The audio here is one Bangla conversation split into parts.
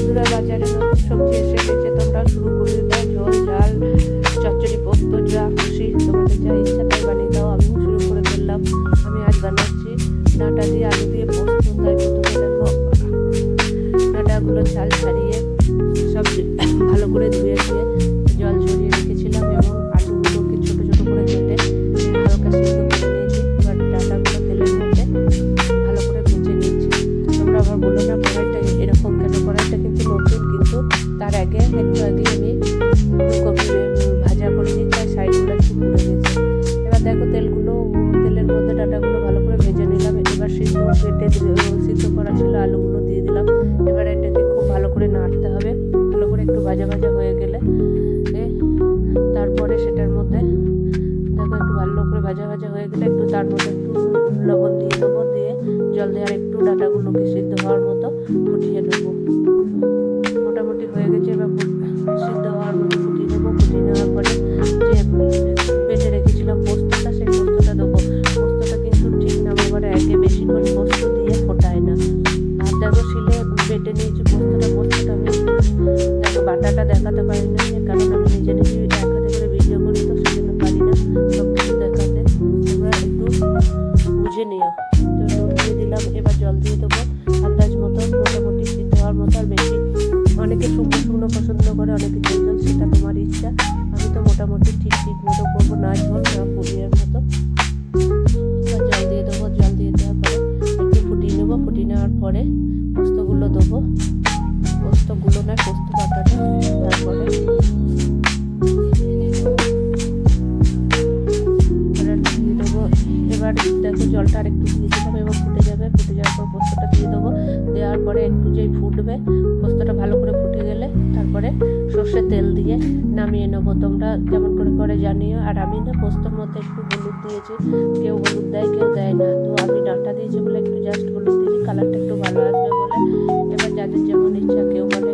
বন্ধুরা, বাজারে নতুন সবজি এসে গেছে, তোমরা শুরু করে দাও। ঝোল, ঝাল, চচ্চড়ি, পোস্ত, যা খুশি তোমাদের যা ইচ্ছা তাই বানিয়ে দাও। আমিও শুরু করে ফেললাম। আমি আজ বানাচ্ছি ডাঁটা দিয়ে আলু দিয়ে পোস্ত। তাই প্রথমে দেখো ডাঁটাগুলো ছাল ছাড়িয়ে সব ভালো করে ধুয়ে জল ঝরিয়ে রেখেছিলাম এবং আলুগুলোকে ছোটো ছোটো করে কেটে হালকা সিদ্ধ করে নিয়েছি। এবার ডাঁটাগুলো তেলের মধ্যে ভালো করে ভেজে নিয়েছি। তোমরা আবার বলো না কড়াইটা এরকম কেন? কড়াইটা কিন্তু নতুন, কিন্তু তার আগে একটু আগে আমি ভাজা করে নিই, তাই সাইডগুলো একটু পুড়ে গেছে। এবার দেখো তেলের মধ্যে ডাঁটাগুলো ভালো করে ভেজে নিলাম। এবার সিদ্ধ করা ছিল আলুগুলো দিয়ে দিলাম। এবার এটাকে খুব ভালো করে নাড়তে হবে। ভালো করে একটু ভাজা ভাজা হয়ে গেলে তারপরে সেটার মধ্যে দেখো একটু ভালো করে ভাজা ভাজা হয়ে গেলে একটু তার মধ্যে একটু লবণ দিয়ে দেবো, দিয়ে জল দিয়ে আর একটু ডাঁটাগুলোকে সিদ্ধ হওয়ার মতো ফুটিয়ে নেবো। মোটামুটি হয়ে গেছে। এবার সিদ্ধ হওয়ার মতো ফুটিয়ে নেবো। ফুটিয়ে নেওয়ার পরে যে বেটে রেখেছিলাম পোস্তটা, সেই পোস্তটা দেবো। পোস্তটা কিন্তু ঠিক না বাবার আগে বেশিক্ষণ পোস্ত দিয়ে ফোটায় না। আর দেখো শিলে বেটে নিয়েছি পোস্তটা আমি দেখো বাটাটা দেখাতে পারি না, কারণ আমি নিজে এক হাতে করে ভিডিও করি, তো সেজন্য পারি না সব কিছু দেখাতে। তোমরা একটু বুঝে নিও। তো নুন দিয়ে দিলাম। এবার জল দিয়ে দেবো আন্দাজ মতো, মোটামুটি সিদ্ধ হওয়ার মতো। আর বেশি অনেকে শুকনো শুকনো পছন্দ করে, অনেকে ঝোল, সেটা তোমার ইচ্ছা। আমি তো মোটামুটি ঠিক মতো করবো, না ঝোল না পুড়িয়ার মতো। এবার জল দিয়ে দেবো। জল দিয়ে দেওয়ার পরে একটু ফুটিয়ে নেবো। ফুটিয়ে নেওয়ার পরে পোস্তগুলো দেবো। পোস্ত বাটাটা। তারপরে দিয়ে দেবো। এবার দেখো জলটা আর একটু দিয়ে দিলাম এবং ফুটে যাবে। ফুটে যাওয়ার পর পোস্তটা দিয়ে দেবো। দেওয়ার পরে একটু যেই ফুটবে, পোস্তটা ভালো করে ফুটে গেলে তারপরে সর্ষের তেল দিয়ে নামিয়ে নেবো। তোমরা কেমন করে জানিও। আর আমি না পোস্তর মধ্যে একটু হলুদ দিয়েছি। কেউ হলুদ দেয়, কেউ দেয় না। তো আমি ডাঁটা দিয়েছি বলে একটু জাস্ট হলুদ দিয়েছি, কালারটা একটু ভালো আসবে বলে। এবার যাদের যেমন ইচ্ছা, কেউ বলে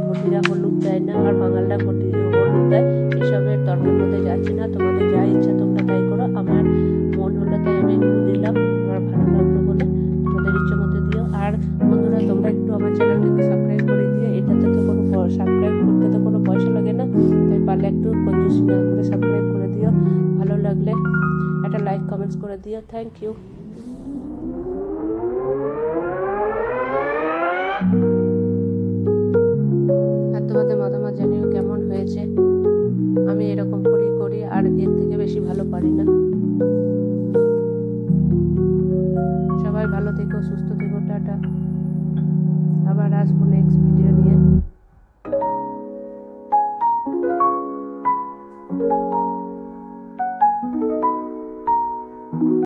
ঘটিরা হলুদ দেয় না, আর বাঙালরা হলুদ দেয়। এসবের তর্কের মধ্যে যাচ্ছে না। তোমাদের যা ইচ্ছা তোমরা তাই করো। আমার মন হলো তাই আমি একটু দিলাম, আমার ভালো লাগলো বলে। তোমাদের ইচ্ছে মতো দিও। আর বন্ধুরা, তোমরা একটু আমার চ্যানেলটাকে সাবস্ক্রাইব করে দিও। এটাতে তো কোনো সাবস্ক্রাইব করতে তো কোনো পয়সা লাগে না, তাই পারলে একটু কঞ্জুসি না করে সাবস্ক্রাইব করে দিও। ভালো লাগলে একটা লাইক কমেন্টস করে দিও। Thank you. আর তোমাদের মতামত জানিও কেমন হয়েছে। আমি এরকম করি আর এর থেকে বেশি ভালো পারি না। সবাই ভালো থেকো, সুস্থ